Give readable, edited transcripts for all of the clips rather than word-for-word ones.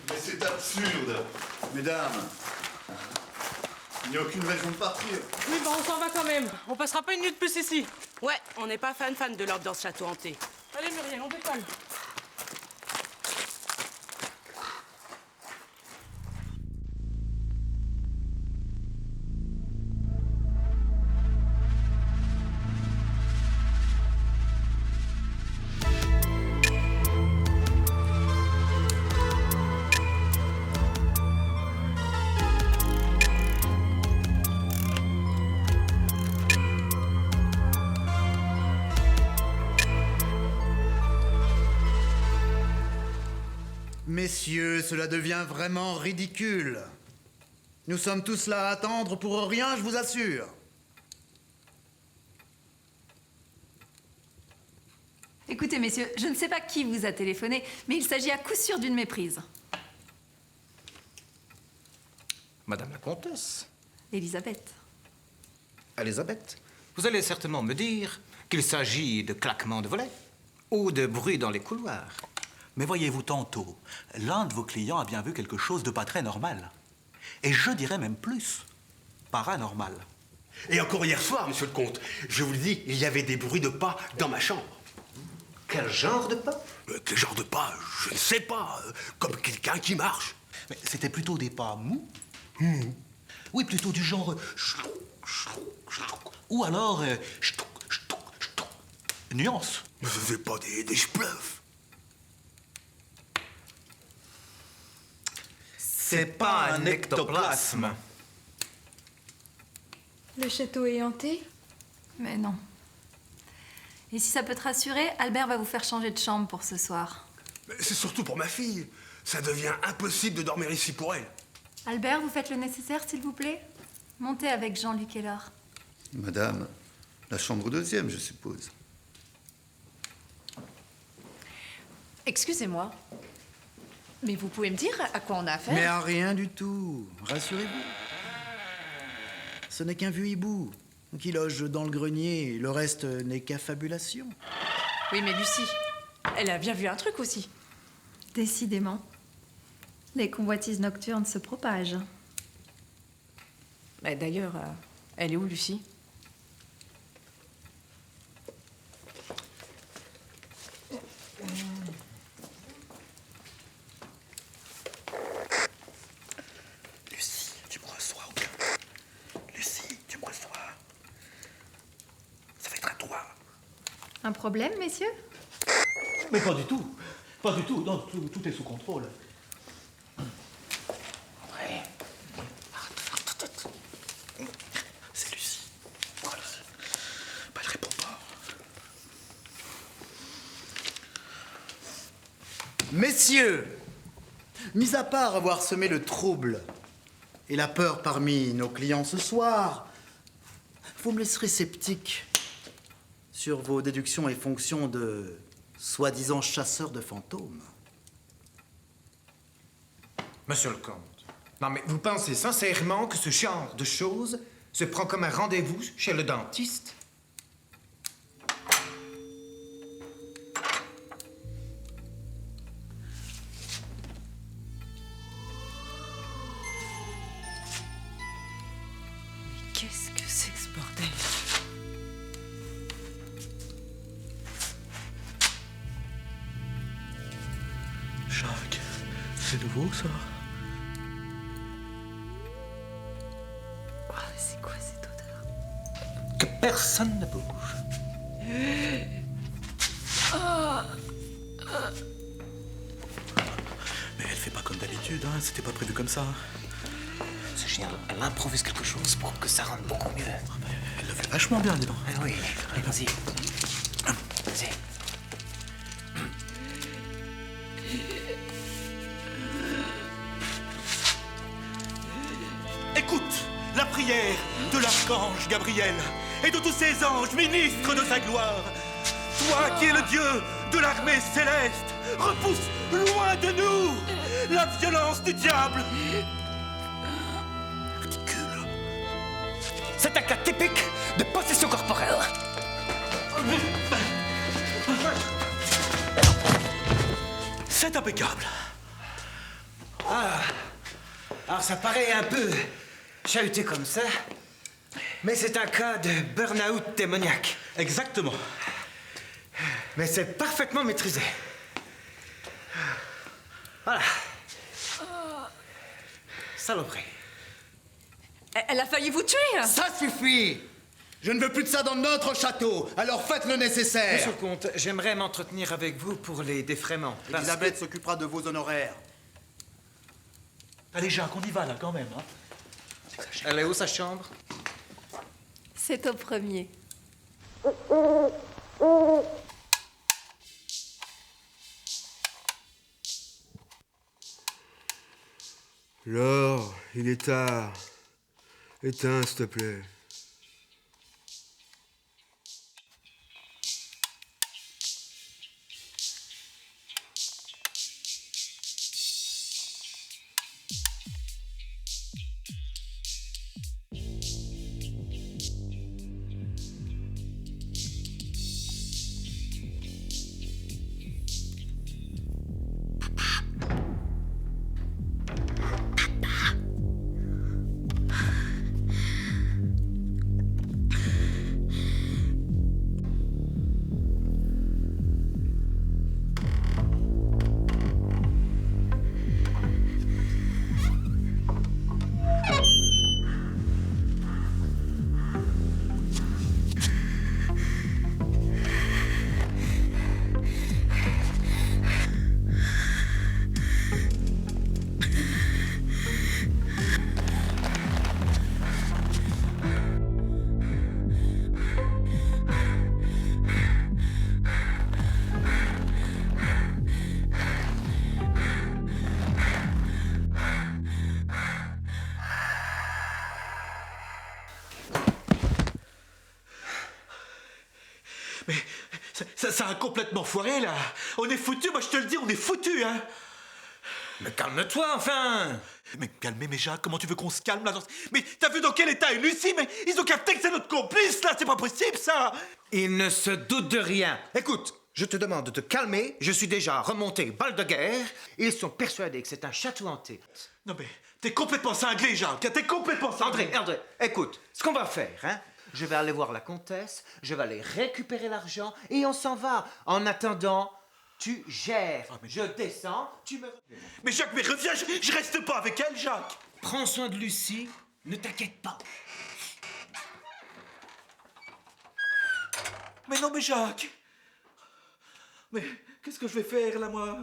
Mais c'est absurde, mesdames. Il n'y a aucune raison de partir. Oui, bon, on s'en va quand même. On passera pas une nuit de plus ici. Ouais, on n'est pas fan de l'ordre dans ce château hanté. Allez, Muriel, on décolle. Messieurs, cela devient vraiment ridicule. Nous sommes tous là à attendre pour rien, je vous assure. Écoutez, messieurs, je ne sais pas qui vous a téléphoné, mais il s'agit à coup sûr d'une méprise. Madame la comtesse. Elisabeth. Elisabeth, vous allez certainement me dire qu'il s'agit de claquements de volets ou de bruit dans les couloirs. Mais voyez-vous, tantôt, l'un de vos clients a bien vu quelque chose de pas très normal. Et je dirais même plus, paranormal. Et encore hier soir, monsieur le comte, je vous le dis, il y avait des bruits de pas dans ma chambre. Quel genre de pas? Quel genre de pas? Je ne sais pas. Comme quelqu'un qui marche. Mais c'était plutôt des pas mous. Oui, plutôt du genre... Ou alors... Nuance. Mais ce n'est pas des ch'pleufs. C'est pas un ectoplasme. Le château est hanté? Mais non. Et si ça peut te rassurer, Albert va vous faire changer de chambre pour ce soir. Mais c'est surtout pour ma fille. Ça devient impossible de dormir ici pour elle. Albert, vous faites le nécessaire, s'il vous plaît? Montez avec Jean-Luc et Laure. Madame, la chambre deuxième, je suppose. Excusez-moi, mais vous pouvez me dire à quoi on a affaire? Mais à rien du tout, rassurez-vous. Ce n'est qu'un vieux hibou qui loge dans le grenier, le reste n'est qu'affabulation. Oui, mais Lucie, elle a bien vu un truc aussi. Décidément, les convoitises nocturnes se propagent. Bah, d'ailleurs, elle est où, Lucie? Lucie, tu me reçois ou bien? Lucie, tu me reçois? Ça va être à toi. Un problème, messieurs? Mais pas du tout. Pas du tout. Non, tout est sous contrôle. C'est Lucie. Voilà. Bah, elle répond pas. Messieurs, mis à part avoir semé le trouble et la peur parmi nos clients ce soir, vous me laisserez sceptique sur vos déductions et fonctions de soi-disant chasseurs de fantômes. Monsieur le comte, non mais vous pensez sincèrement que ce genre de choses se prend comme un rendez-vous chez le dentiste? Qu'est-ce que c'est que ce bordel? Jacques, c'est nouveau, ça? Oh, c'est quoi cette odeur? Que personne ne bouge. Mais elle fait pas comme d'habitude, hein. C'était pas prévu comme ça. C'est génial, elle improvise quelque chose pour que ça rende beaucoup mieux. Elle le fait vachement bien, dis donc. Ah oui, allez-y. Vas-y. Écoute la prière de l'archange Gabriel et de tous ses anges, ministres de sa gloire. Toi qui es le Dieu de l'armée céleste repousse loin de nous la violence du diable. Ridicule. C'est un cas typique de possession corporelle. C'est impeccable. Alors ça paraît un peu chahuté comme ça, mais c'est un cas de burn-out démoniaque. Exactement. Mais c'est parfaitement maîtrisé. Voilà. Saloperie. Elle a failli vous tuer. Ça suffit! Je ne veux plus de ça dans notre château, alors faites le nécessaire. Monsieur le comte, j'aimerais m'entretenir avec vous pour les défraiements. parce Elisabeth s'occupera de vos honoraires. Allez, Jacques, on y va là quand même. Hein. que- Elle est où sa chambre? C'est au premier. Laure, il est tard. Éteins, s'il te plaît. Mais ça a complètement foiré là. On est foutu, moi je te le dis, on est foutu, hein. Mais calme-toi, enfin! Mais calmez, mais Jacques, comment tu veux qu'on se calme là? Mais t'as vu dans quel état est Lucie? Mais ils ont capté que c'est notre complice là, c'est pas possible ça! Il ne se doute de rien. Écoute, je te demande de te calmer. Je suis déjà remonté balle de guerre. Ils sont persuadés que c'est un château hanté. Non mais, t'es complètement cinglé, Jacques, t'es complètement cinglé! André, écoute, ce qu'on va faire, hein? Je vais aller voir la comtesse, je vais aller récupérer l'argent et on s'en va. En attendant, tu gères. Je descends, tu me... Mais Jacques, mais reviens, je reste pas avec elle, Jacques! Prends soin de Lucie, ne t'inquiète pas. Mais non, mais Jacques! Mais qu'est-ce que je vais faire là, moi?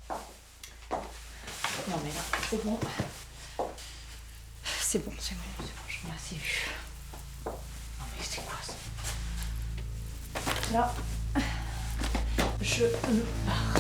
Non mais là, c'est bon. C'est bon, je m'en ai assez vu. Non mais c'est quoi ça? Là, je pars.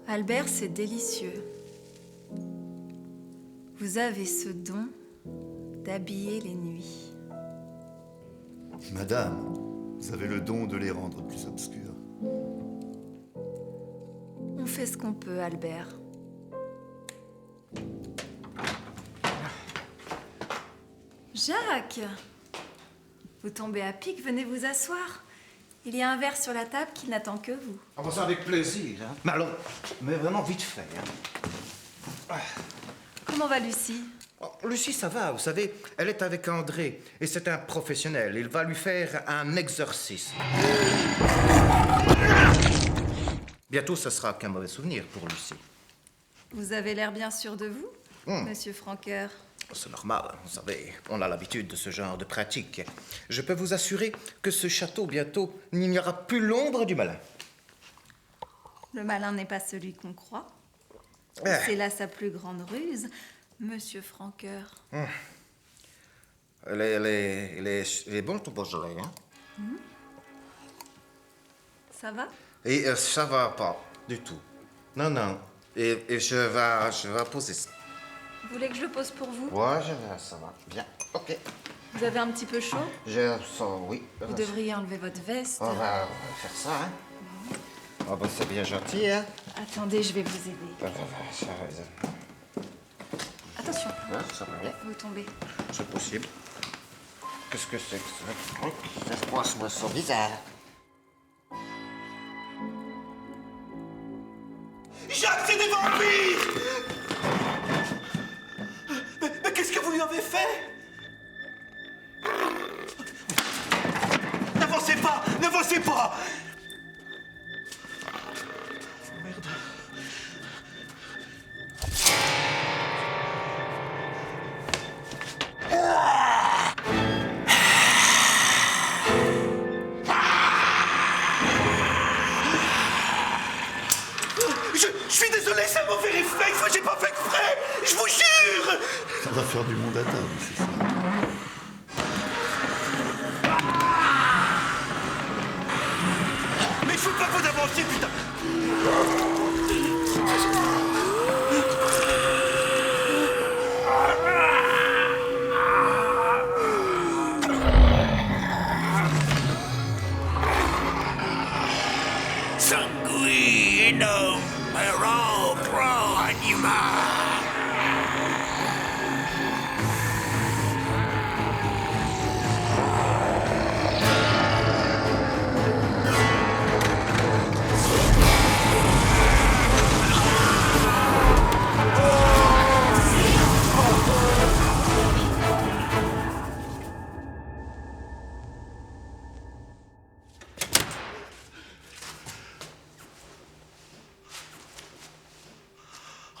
Albert, c'est délicieux. Vous avez ce don d'habiller les nuits. Madame, vous avez le don de les rendre plus obscurs. On fait ce qu'on peut, Albert. Jacques! Vous tombez à pic, venez vous asseoir. Il y a un verre sur la table qui n'attend que vous. On va ça avec plaisir, hein? Mais alors, mais vraiment vite fait, hein? Comment va Lucie? Oh, Lucie, ça va, vous savez, elle est avec André, et c'est un professionnel. Il va lui faire un exorcisme. Bientôt, ce sera qu'un mauvais souvenir pour Lucie. Vous avez l'air bien sûr de vous, Monsieur Franqueur. C'est normal, vous savez, on a l'habitude de ce genre de pratique. Je peux vous assurer que ce château, bientôt, il n'y aura plus l'ombre du malin. Le malin n'est pas celui qu'on croit. Ah. C'est là sa plus grande ruse, Monsieur Franqueur. Il est bon ton Beaujolais, hein? Ça va? Et ça va pas du tout. Non, non. Et je vais poser ça. Vous voulez que je le pose pour vous? Ouais, ça va. Bien. Ok. Vous avez un petit peu chaud? Je sens, oui. Vous devriez enlever votre veste. On va faire ça, hein? Oh, ben, c'est bien gentil, hein? Attendez, je vais vous aider. Ça va. Attention, Ça va bien. vous tombez. C'est possible. Qu'est-ce que c'est que ça? Ça se passe, moi, ça bizarre. Jacques, c'est des vampires! Mais qu'est-ce que vous lui avez fait? N'avancez pas! N'avancez pas! Merde. Je suis désolé, c'est un mauvais réflexe, j'ai pas fait exprès! Je vous jure! Ça va faire du monde à table, c'est ça. Mais je veux pas vous avancer, putain! Sanguino, pero pro anima.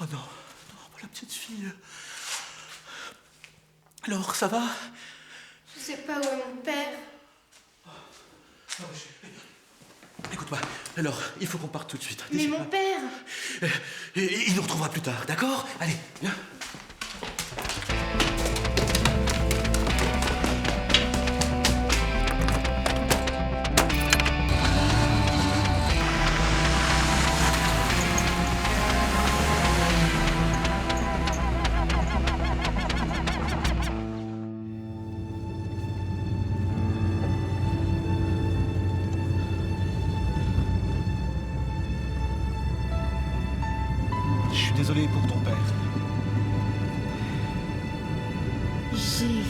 Oh non, non, la petite fille. Alors, ça va? Je sais pas où est mon père. Écoute-moi, alors, il faut qu'on parte tout de suite. Mais mon père! Et il nous retrouvera plus tard, d'accord? Allez, viens. Je suis désolé pour ton père. J'ai